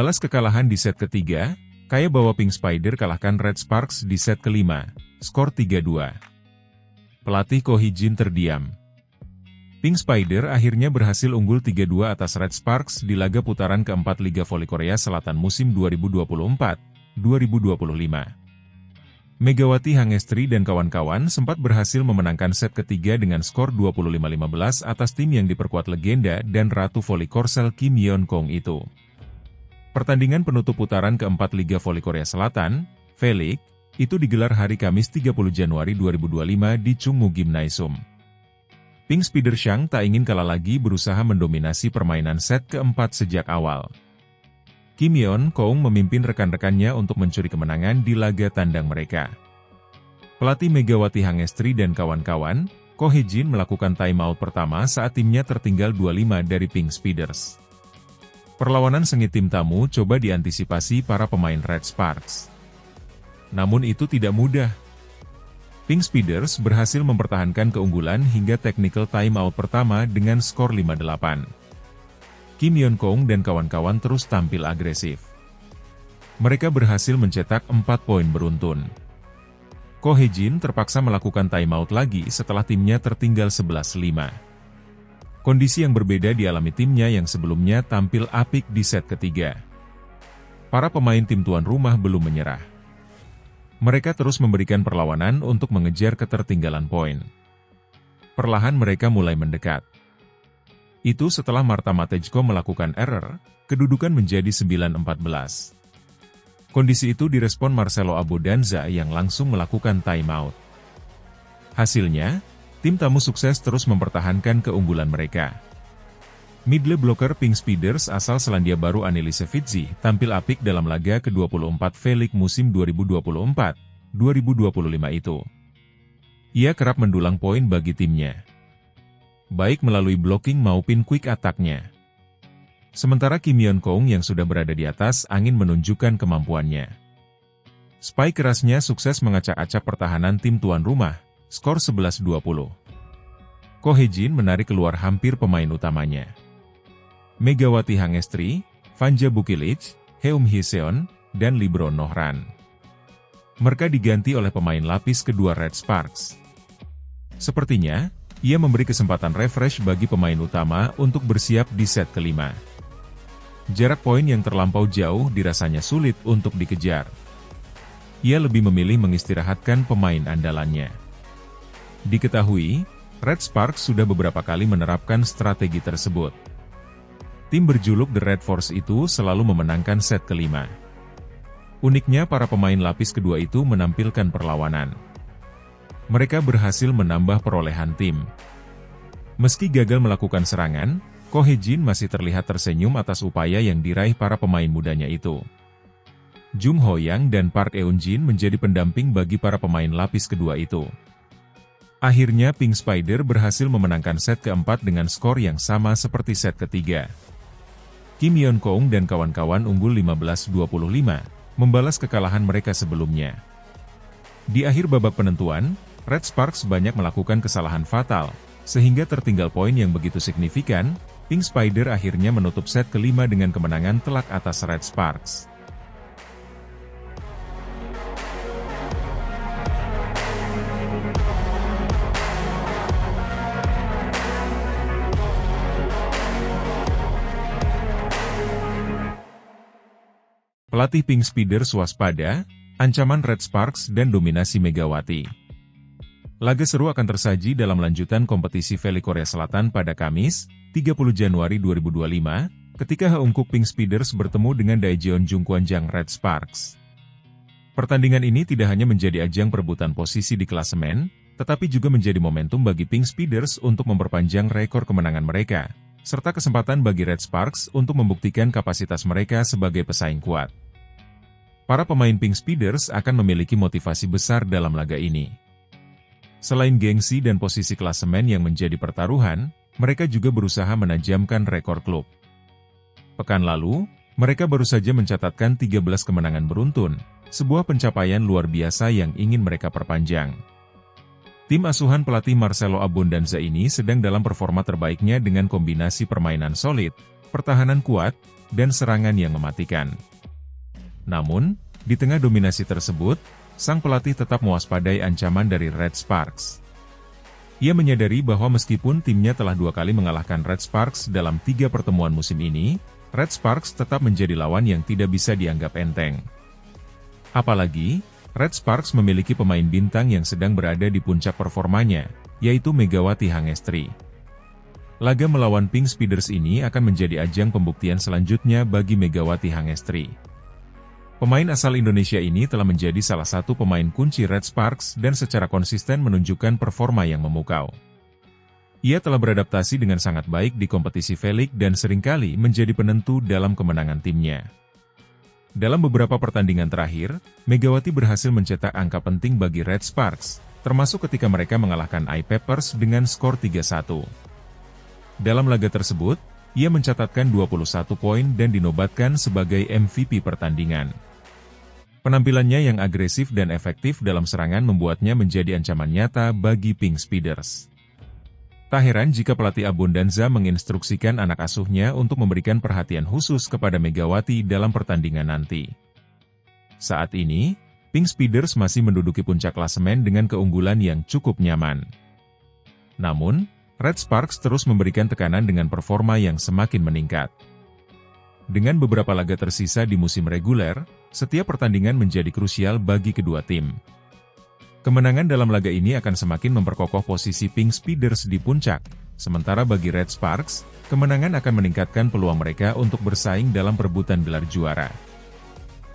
Membalas kekalahan di set ketiga, Kaya bawa Pink Spider kalahkan Red Sparks di set kelima, skor 3-2. Pelatih Ko Hee-jin terdiam. Pink Spider akhirnya berhasil unggul 3-2 atas Red Sparks di laga putaran keempat Liga Voli Korea Selatan musim 2024-2025. Megawati Hangestri dan kawan-kawan sempat berhasil memenangkan set ketiga dengan skor 25-15 atas tim yang diperkuat legenda dan Ratu Voli Korsel Kim Yeon-kong itu. Pertandingan penutup putaran keempat Liga Voli Korea Selatan, V-League, itu digelar hari Kamis 30 Januari 2025 di Chungmu Gymnasium. Pink Spider Shang tak ingin kalah lagi berusaha mendominasi permainan set keempat sejak awal. Kim Yeon-kong memimpin rekan-rekannya untuk mencuri kemenangan di laga tandang mereka. Pelatih Megawati Hangestri dan kawan-kawan, Ko Hee-jin melakukan timeout pertama saat timnya tertinggal 2-5 dari Pink Spiders. Perlawanan sengit tim tamu coba diantisipasi para pemain Red Sparks. Namun itu tidak mudah. Pink Spiders berhasil mempertahankan keunggulan hingga technical timeout pertama dengan skor 5-8. Kim Yeon-kong dan kawan-kawan terus tampil agresif. Mereka berhasil mencetak 4 poin beruntun. Ko Hee-jin terpaksa melakukan timeout lagi setelah timnya tertinggal 11-5. Kondisi yang berbeda dialami timnya yang sebelumnya tampil apik di set ketiga. Para pemain tim tuan rumah belum menyerah. Mereka terus memberikan perlawanan untuk mengejar ketertinggalan poin. Perlahan mereka mulai mendekat. Itu setelah Marta Matejko melakukan error, kedudukan menjadi 9-14. Kondisi itu direspon Marcelo Abodanza yang langsung melakukan timeout. Hasilnya, tim tamu sukses terus mempertahankan keunggulan mereka. Middle blocker Pink Spiders asal Selandia Baru Anneliese Fitzy tampil apik dalam laga ke-24 V-League musim 2024-2025 itu. Ia kerap mendulang poin bagi timnya, baik melalui blocking maupun quick attack-nya. Sementara Kim Yeon-kong yang sudah berada di atas angin menunjukkan kemampuannya. Spike kerasnya sukses mengacak-acak pertahanan tim tuan rumah, skor 11-20. Ko Hee-jin menarik keluar hampir pemain utamanya. Megawati Hangestri, Vanja Bukilic, Heum Hee-seon, dan Libro Nohran. Mereka diganti oleh pemain lapis kedua Red Sparks. Sepertinya, ia memberi kesempatan refresh bagi pemain utama untuk bersiap di set kelima. Jarak poin yang terlampau jauh dirasanya sulit untuk dikejar. Ia lebih memilih mengistirahatkan pemain andalannya. Diketahui, Red Sparks sudah beberapa kali menerapkan strategi tersebut. Tim berjuluk The Red Force itu selalu memenangkan set kelima. Uniknya para pemain lapis kedua itu menampilkan perlawanan. Mereka berhasil menambah perolehan tim. Meski gagal melakukan serangan, Ko Hee-jin masih terlihat tersenyum atas upaya yang diraih para pemain mudanya itu. Jung Ho-yang dan Park Eun-jin menjadi pendamping bagi para pemain lapis kedua itu. Akhirnya Pink Spider berhasil memenangkan set keempat dengan skor yang sama seperti set ketiga. Kim Yeon-kong dan kawan-kawan unggul 15-25, membalas kekalahan mereka sebelumnya. Di akhir babak penentuan, Red Sparks banyak melakukan kesalahan fatal, sehingga tertinggal poin yang begitu signifikan. Pink Spider akhirnya menutup set kelima dengan kemenangan telak atas Red Sparks. Pelatih Pink Spiders waspada, ancaman Red Sparks dan dominasi Megawati. Laga seru akan tersaji dalam lanjutan kompetisi V-League Korea Selatan pada Kamis, 30 Januari 2025, ketika Haeunkook Pink Spiders bertemu dengan Daejeon Jungkwanjang Red Sparks. Pertandingan ini tidak hanya menjadi ajang perebutan posisi di klasemen, tetapi juga menjadi momentum bagi Pink Spiders untuk memperpanjang rekor kemenangan mereka, serta kesempatan bagi Red Sparks untuk membuktikan kapasitas mereka sebagai pesaing kuat. Para pemain Pink Spiders akan memiliki motivasi besar dalam laga ini. Selain gengsi dan posisi klasemen yang menjadi pertaruhan, mereka juga berusaha menajamkan rekor klub. Pekan lalu, mereka baru saja mencatatkan 13 kemenangan beruntun, sebuah pencapaian luar biasa yang ingin mereka perpanjang. Tim asuhan pelatih Marcelo Abondanza ini sedang dalam performa terbaiknya dengan kombinasi permainan solid, pertahanan kuat, dan serangan yang mematikan. Namun, di tengah dominasi tersebut, sang pelatih tetap mewaspadai ancaman dari Red Sparks. Ia menyadari bahwa meskipun timnya telah 2 kali mengalahkan Red Sparks dalam 3 pertemuan musim ini, Red Sparks tetap menjadi lawan yang tidak bisa dianggap enteng. Apalagi, Red Sparks memiliki pemain bintang yang sedang berada di puncak performanya, yaitu Megawati Hangestri. Laga melawan Pink Speeders ini akan menjadi ajang pembuktian selanjutnya bagi Megawati Hangestri. Pemain asal Indonesia ini telah menjadi salah satu pemain kunci Red Sparks dan secara konsisten menunjukkan performa yang memukau. Ia telah beradaptasi dengan sangat baik di kompetisi V-League dan seringkali menjadi penentu dalam kemenangan timnya. Dalam beberapa pertandingan terakhir, Megawati berhasil mencetak angka penting bagi Red Sparks, termasuk ketika mereka mengalahkan I-Peppers dengan skor 3-1. Dalam laga tersebut, ia mencatatkan 21 poin dan dinobatkan sebagai MVP pertandingan. Penampilannya yang agresif dan efektif dalam serangan membuatnya menjadi ancaman nyata bagi Pink Speeders. Tak heran jika pelatih Abundanza menginstruksikan anak asuhnya untuk memberikan perhatian khusus kepada Megawati dalam pertandingan nanti. Saat ini, Pink Speeders masih menduduki puncak klasemen dengan keunggulan yang cukup nyaman. Namun, Red Sparks terus memberikan tekanan dengan performa yang semakin meningkat. Dengan beberapa laga tersisa di musim reguler, setiap pertandingan menjadi krusial bagi kedua tim. Kemenangan dalam laga ini akan semakin memperkokoh posisi Pink Speeders di puncak, sementara bagi Red Sparks, kemenangan akan meningkatkan peluang mereka untuk bersaing dalam perebutan gelar juara.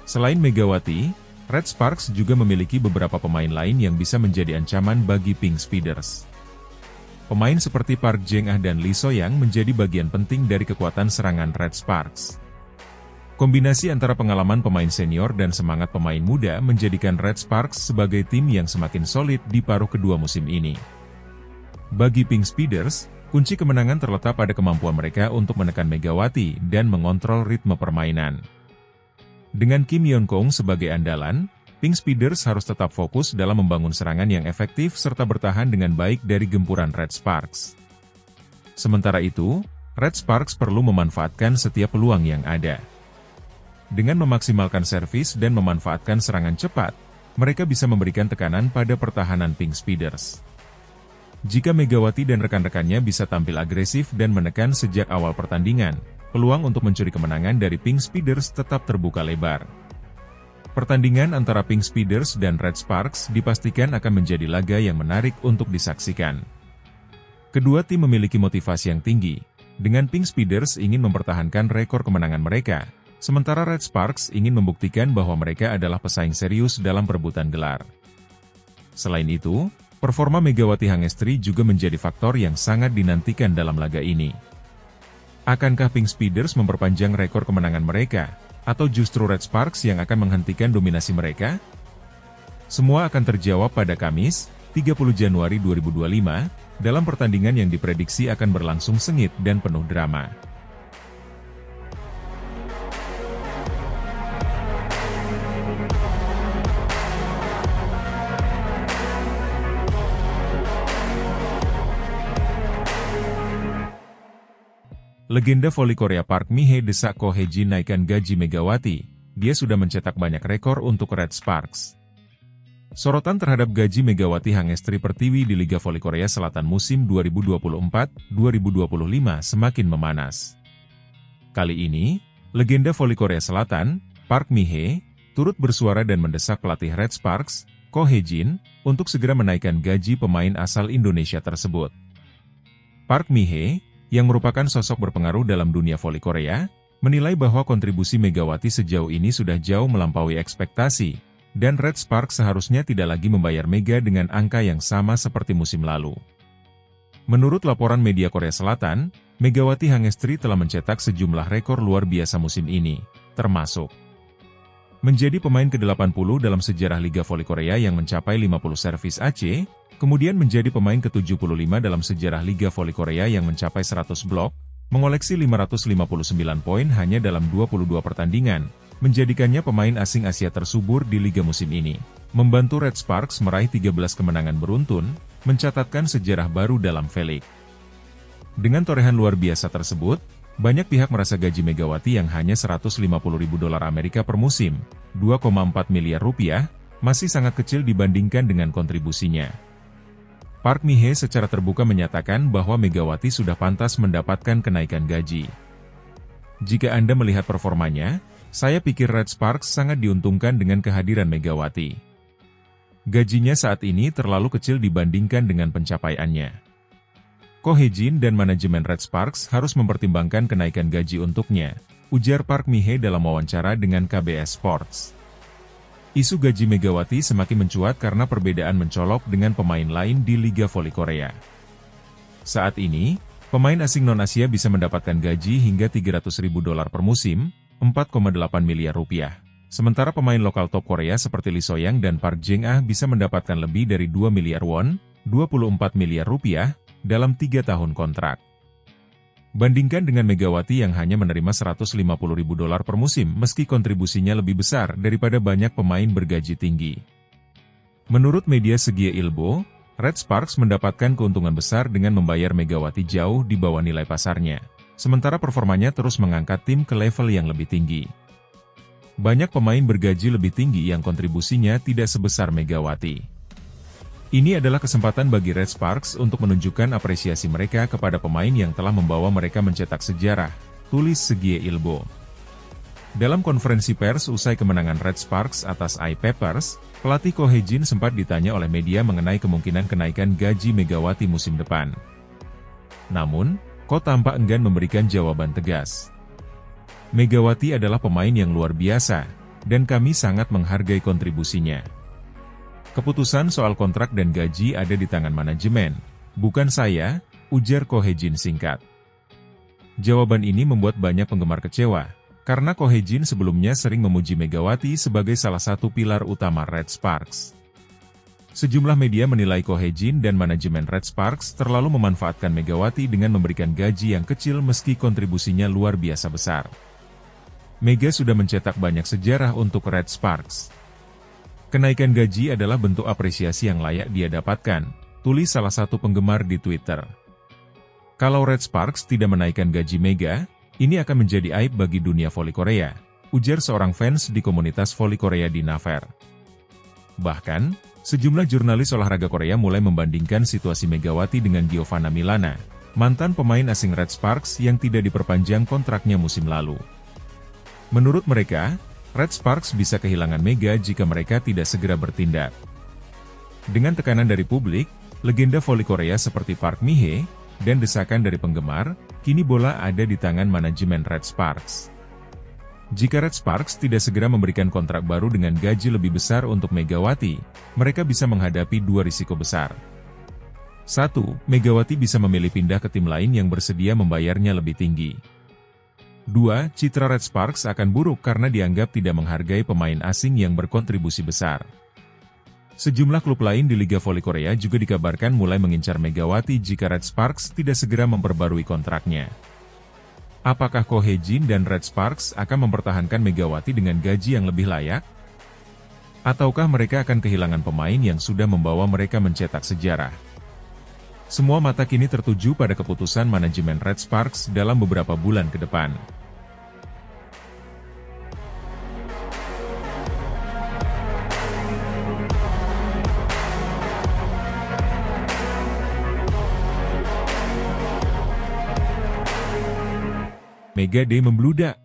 Selain Megawati, Red Sparks juga memiliki beberapa pemain lain yang bisa menjadi ancaman bagi Pink Speeders. Pemain seperti Park Jeng-ah dan Lee So-yang menjadi bagian penting dari kekuatan serangan Red Sparks. Kombinasi antara pengalaman pemain senior dan semangat pemain muda menjadikan Red Sparks sebagai tim yang semakin solid di paruh kedua musim ini. Bagi Pink Speeders, kunci kemenangan terletak pada kemampuan mereka untuk menekan Megawati dan mengontrol ritme permainan. Dengan Kim Yeon-kong sebagai andalan, Pink Speeders harus tetap fokus dalam membangun serangan yang efektif serta bertahan dengan baik dari gempuran Red Sparks. Sementara itu, Red Sparks perlu memanfaatkan setiap peluang yang ada. Dengan memaksimalkan servis dan memanfaatkan serangan cepat, mereka bisa memberikan tekanan pada pertahanan Pink Speeders. Jika Megawati dan rekan-rekannya bisa tampil agresif dan menekan sejak awal pertandingan, peluang untuk mencuri kemenangan dari Pink Speeders tetap terbuka lebar. Pertandingan antara Pink Speeders dan Red Sparks dipastikan akan menjadi laga yang menarik untuk disaksikan. Kedua tim memiliki motivasi yang tinggi, dengan Pink Speeders ingin mempertahankan rekor kemenangan mereka, sementara Red Sparks ingin membuktikan bahwa mereka adalah pesaing serius dalam perebutan gelar. Selain itu, performa Megawati Hangestri juga menjadi faktor yang sangat dinantikan dalam laga ini. Akankah Pink Speeders memperpanjang rekor kemenangan mereka, atau justru Red Sparks yang akan menghentikan dominasi mereka? Semua akan terjawab pada Kamis, 30 Januari 2025, dalam pertandingan yang diprediksi akan berlangsung sengit dan penuh drama. Legenda voli Korea Park Mi-hye desak Ko Hae-jin naikkan gaji Megawati, dia sudah mencetak banyak rekor untuk Red Sparks. Sorotan terhadap gaji Megawati Hangestri Pertiwi di Liga Voli Korea Selatan musim 2024-2025 semakin memanas. Kali ini, legenda voli Korea Selatan, Park Mi-hye, turut bersuara dan mendesak pelatih Red Sparks, Ko Hae-jin, untuk segera menaikkan gaji pemain asal Indonesia tersebut. Park Mi-hye, yang merupakan sosok berpengaruh dalam dunia voli Korea, menilai bahwa kontribusi Megawati sejauh ini sudah jauh melampaui ekspektasi, dan Red Sparks seharusnya tidak lagi membayar Mega dengan angka yang sama seperti musim lalu. Menurut laporan media Korea Selatan, Megawati Hangestri telah mencetak sejumlah rekor luar biasa musim ini, termasuk menjadi pemain ke-80 dalam sejarah Liga Voli Korea yang mencapai 50 servis AC, kemudian menjadi pemain ke-75 dalam sejarah Liga Voli Korea yang mencapai 100 blok, mengoleksi 559 poin hanya dalam 22 pertandingan, menjadikannya pemain asing Asia tersubur di Liga musim ini, membantu Red Sparks meraih 13 kemenangan beruntun, mencatatkan sejarah baru dalam V-League. Dengan torehan luar biasa tersebut, Banyak pihak merasa gaji Megawati yang hanya 150 ribu dolar Amerika per musim, 2,4 miliar rupiah, masih sangat kecil dibandingkan dengan kontribusinya. Park Mi-hee secara terbuka menyatakan bahwa Megawati sudah pantas mendapatkan kenaikan gaji. Jika Anda melihat performanya, saya pikir Red Sparks sangat diuntungkan dengan kehadiran Megawati. Gajinya saat ini terlalu kecil dibandingkan dengan pencapaiannya. Ko Hye-jin dan manajemen Red Sparks harus mempertimbangkan kenaikan gaji untuknya, ujar Park Mi-hee dalam wawancara dengan KBS Sports. Isu gaji Megawati semakin mencuat karena perbedaan mencolok dengan pemain lain di Liga Voli Korea. Saat ini, pemain asing non-Asia bisa mendapatkan gaji hingga 300 ribu dolar per musim, 4,8 miliar rupiah. Sementara pemain lokal top Korea seperti Lee So-young dan Park Jeng-ah bisa mendapatkan lebih dari 2 miliar won, 24 miliar rupiah, dalam 3 tahun kontrak. Bandingkan dengan Megawati yang hanya menerima 150 ribu dolar per musim meski kontribusinya lebih besar daripada banyak pemain bergaji tinggi. Menurut media Segie Ilbo, Red Sparks mendapatkan keuntungan besar dengan membayar Megawati jauh di bawah nilai pasarnya, sementara performanya terus mengangkat tim ke level yang lebih tinggi. Banyak pemain bergaji lebih tinggi yang kontribusinya tidak sebesar Megawati. Ini adalah kesempatan bagi Red Sparks untuk menunjukkan apresiasi mereka kepada pemain yang telah membawa mereka mencetak sejarah, tulis Segie Ilbo. Dalam konferensi pers usai kemenangan Red Sparks atas I-Papers, pelatih Ko Hye-jin sempat ditanya oleh media mengenai kemungkinan kenaikan gaji Megawati musim depan. Namun, Ko tampak enggan memberikan jawaban tegas. Megawati adalah pemain yang luar biasa, dan kami sangat menghargai kontribusinya. Keputusan soal kontrak dan gaji ada di tangan manajemen, bukan saya, ujar Ko Hye-jin singkat. Jawaban ini membuat banyak penggemar kecewa, karena Ko Hye-jin sebelumnya sering memuji Megawati sebagai salah satu pilar utama Red Sparks. Sejumlah media menilai Ko Hye-jin dan manajemen Red Sparks terlalu memanfaatkan Megawati dengan memberikan gaji yang kecil meski kontribusinya luar biasa besar. Mega sudah mencetak banyak sejarah untuk Red Sparks. Kenaikan gaji adalah bentuk apresiasi yang layak dia dapatkan, tulis salah satu penggemar di Twitter. Kalau Red Sparks tidak menaikkan gaji Mega, ini akan menjadi aib bagi dunia voli Korea, ujar seorang fans di komunitas voli Korea di Naver. Bahkan, sejumlah jurnalis olahraga Korea mulai membandingkan situasi Megawati dengan Giovanna Milana, mantan pemain asing Red Sparks yang tidak diperpanjang kontraknya musim lalu. Menurut mereka, Red Sparks bisa kehilangan Mega jika mereka tidak segera bertindak. Dengan tekanan dari publik, legenda voli Korea seperti Park Mi-hee, dan desakan dari penggemar, kini bola ada di tangan manajemen Red Sparks. Jika Red Sparks tidak segera memberikan kontrak baru dengan gaji lebih besar untuk Megawati, mereka bisa menghadapi dua risiko besar. 1. Megawati bisa memilih pindah ke tim lain yang bersedia membayarnya lebih tinggi. 2. Citra Red Sparks akan buruk karena dianggap tidak menghargai pemain asing yang berkontribusi besar. Sejumlah klub lain di Liga Voli Korea juga dikabarkan mulai mengincar Megawati jika Red Sparks tidak segera memperbarui kontraknya. Apakah Ko Hye-jin dan Red Sparks akan mempertahankan Megawati dengan gaji yang lebih layak? Ataukah mereka akan kehilangan pemain yang sudah membawa mereka mencetak sejarah? Semua mata kini tertuju pada keputusan manajemen Red Sparks dalam beberapa bulan ke depan. Mega Day membludak.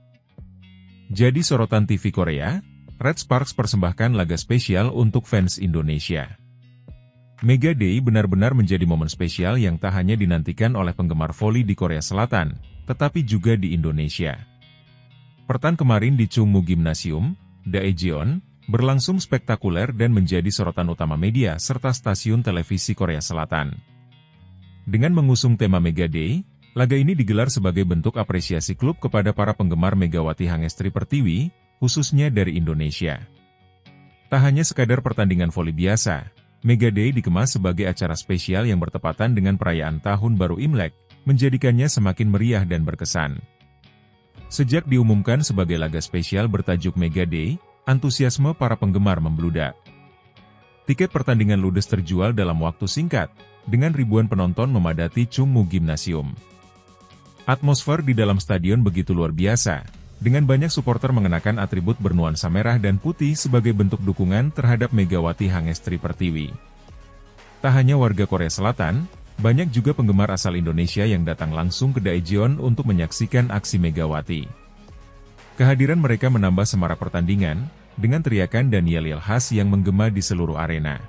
Jadi sorotan TV Korea, Red Sparks persembahkan laga spesial untuk fans Indonesia. Mega Day benar-benar menjadi momen spesial yang tak hanya dinantikan oleh penggemar voli di Korea Selatan, tetapi juga di Indonesia. Pertan kemarin di Chungmu Gymnasium, Daejeon, berlangsung spektakuler dan menjadi sorotan utama media serta stasiun televisi Korea Selatan. Dengan mengusung tema Mega Day, laga ini digelar sebagai bentuk apresiasi klub kepada para penggemar Megawati Hangestri Pertiwi, khususnya dari Indonesia. Tak hanya sekadar pertandingan voli biasa, Mega Day dikemas sebagai acara spesial yang bertepatan dengan perayaan Tahun Baru Imlek, menjadikannya semakin meriah dan berkesan. Sejak diumumkan sebagai laga spesial bertajuk Mega Day, antusiasme para penggemar membludak. Tiket pertandingan ludes terjual dalam waktu singkat, dengan ribuan penonton memadati Chungmu Gymnasium. Atmosfer di dalam stadion begitu luar biasa, dengan banyak supporter mengenakan atribut bernuansa merah dan putih sebagai bentuk dukungan terhadap Megawati Hangestri Pertiwi. Tak hanya warga Korea Selatan, banyak juga penggemar asal Indonesia yang datang langsung ke Daejeon untuk menyaksikan aksi Megawati. Kehadiran mereka menambah semarak pertandingan, dengan teriakan dan yel-yel khas yang menggema di seluruh arena.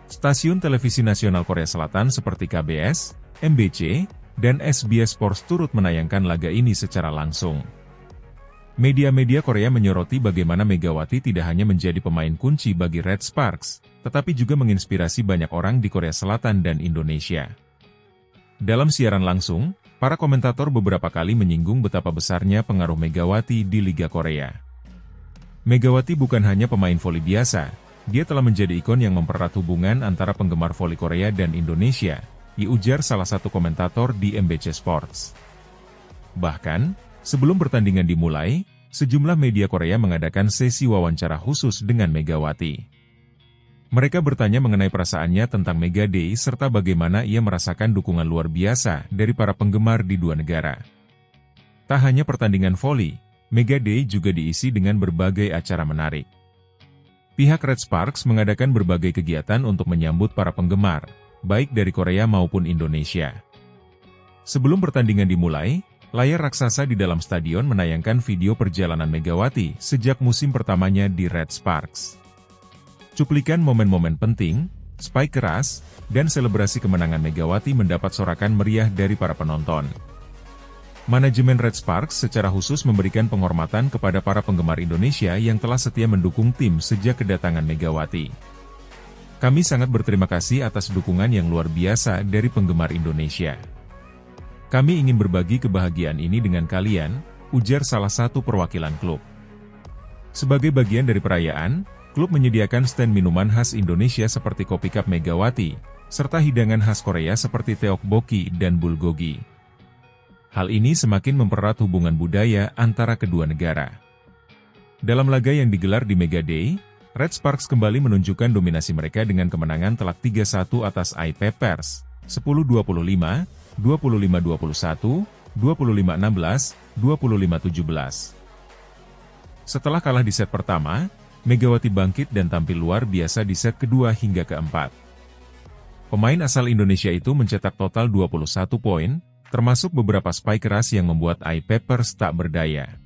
Stasiun televisi nasional Korea Selatan seperti KBS, MBC, dan SBS Sports turut menayangkan laga ini secara langsung. Media-media Korea menyoroti bagaimana Megawati tidak hanya menjadi pemain kunci bagi Red Sparks, tetapi juga menginspirasi banyak orang di Korea Selatan dan Indonesia. Dalam siaran langsung, para komentator beberapa kali menyinggung betapa besarnya pengaruh Megawati di Liga Korea. Megawati bukan hanya pemain voli biasa, dia telah menjadi ikon yang mempererat hubungan antara penggemar voli Korea dan Indonesia, diujar salah satu komentator di MBC Sports. Bahkan, sebelum pertandingan dimulai, sejumlah media Korea mengadakan sesi wawancara khusus dengan Megawati. Mereka bertanya mengenai perasaannya tentang Mega Day serta bagaimana ia merasakan dukungan luar biasa dari para penggemar di dua negara. Tak hanya pertandingan voli, Mega Day juga diisi dengan berbagai acara menarik. Pihak Red Sparks mengadakan berbagai kegiatan untuk menyambut para penggemar, baik dari Korea maupun Indonesia. Sebelum pertandingan dimulai, layar raksasa di dalam stadion menayangkan video perjalanan Megawati sejak musim pertamanya di Red Sparks. Cuplikan momen-momen penting, spike keras, dan selebrasi kemenangan Megawati mendapat sorakan meriah dari para penonton. Manajemen Red Sparks secara khusus memberikan penghormatan kepada para penggemar Indonesia yang telah setia mendukung tim sejak kedatangan Megawati. Kami sangat berterima kasih atas dukungan yang luar biasa dari penggemar Indonesia. Kami ingin berbagi kebahagiaan ini dengan kalian, ujar salah satu perwakilan klub. Sebagai bagian dari perayaan, klub menyediakan stand minuman khas Indonesia seperti kopi cup Megawati, serta hidangan khas Korea seperti tteokbokki dan bulgogi. Hal ini semakin mempererat hubungan budaya antara kedua negara. Dalam laga yang digelar di Mega Day, Red Sparks kembali menunjukkan dominasi mereka dengan kemenangan telak 3-1 atas IP Pers, 10-25, 25-21, 25-16, 25-17. Setelah kalah di set pertama, Megawati bangkit dan tampil luar biasa di set kedua hingga keempat. Pemain asal Indonesia itu mencetak total 21 poin, termasuk beberapa spike keras yang membuat IP Pers tak berdaya.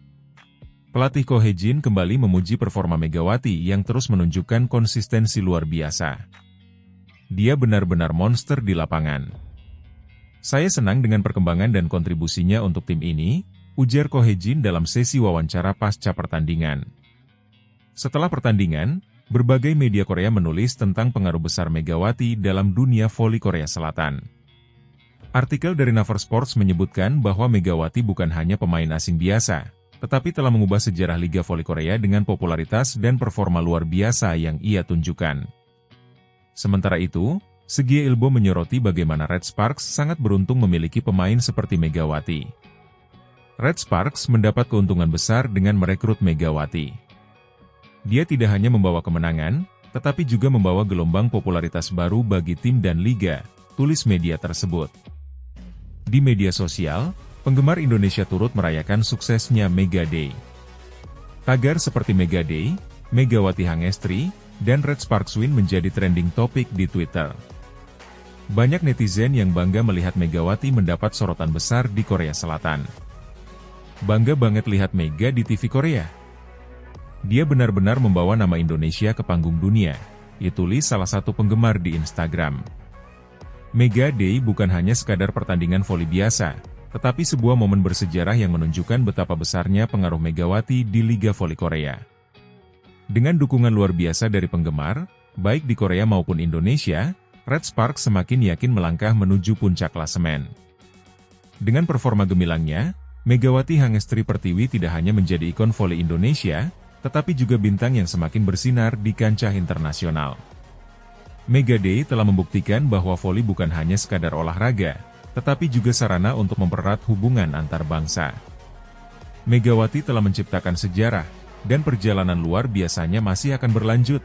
Pelatih Ko Hye-jin kembali memuji performa Megawati yang terus menunjukkan konsistensi luar biasa. Dia benar-benar monster di lapangan. Saya senang dengan perkembangan dan kontribusinya untuk tim ini, ujar Ko Hye-jin dalam sesi wawancara pasca pertandingan. Setelah pertandingan, berbagai media Korea menulis tentang pengaruh besar Megawati dalam dunia voli Korea Selatan. Artikel dari Naver Sports menyebutkan bahwa Megawati bukan hanya pemain asing biasa, tetapi telah mengubah sejarah Liga Voli Korea dengan popularitas dan performa luar biasa yang ia tunjukkan. Sementara itu, Segie Ilbo menyoroti bagaimana Red Sparks sangat beruntung memiliki pemain seperti Megawati. Red Sparks mendapat keuntungan besar dengan merekrut Megawati. Dia tidak hanya membawa kemenangan, tetapi juga membawa gelombang popularitas baru bagi tim dan liga, tulis media tersebut. Di media sosial, penggemar Indonesia turut merayakan suksesnya Mega Day. Tagar seperti Mega Day, Megawati Hangestri, dan Red Sparks Win menjadi trending topik di Twitter. Banyak netizen yang bangga melihat Megawati mendapat sorotan besar di Korea Selatan. Bangga banget lihat Mega di TV Korea. Dia benar-benar membawa nama Indonesia ke panggung dunia, ditulis salah satu penggemar di Instagram. Mega Day bukan hanya sekadar pertandingan voli biasa, tetapi sebuah momen bersejarah yang menunjukkan betapa besarnya pengaruh Megawati di Liga Voli Korea. Dengan dukungan luar biasa dari penggemar, baik di Korea maupun Indonesia, Red Sparks semakin yakin melangkah menuju puncak klasemen. Dengan performa gemilangnya, Megawati Hangestri Pertiwi tidak hanya menjadi ikon voli Indonesia, tetapi juga bintang yang semakin bersinar di kancah internasional. Mega Day telah membuktikan bahwa voli bukan hanya sekadar olahraga, tetapi juga sarana untuk mempererat hubungan antar bangsa. Megawati telah menciptakan sejarah, dan perjalanan luar biasanya masih akan berlanjut.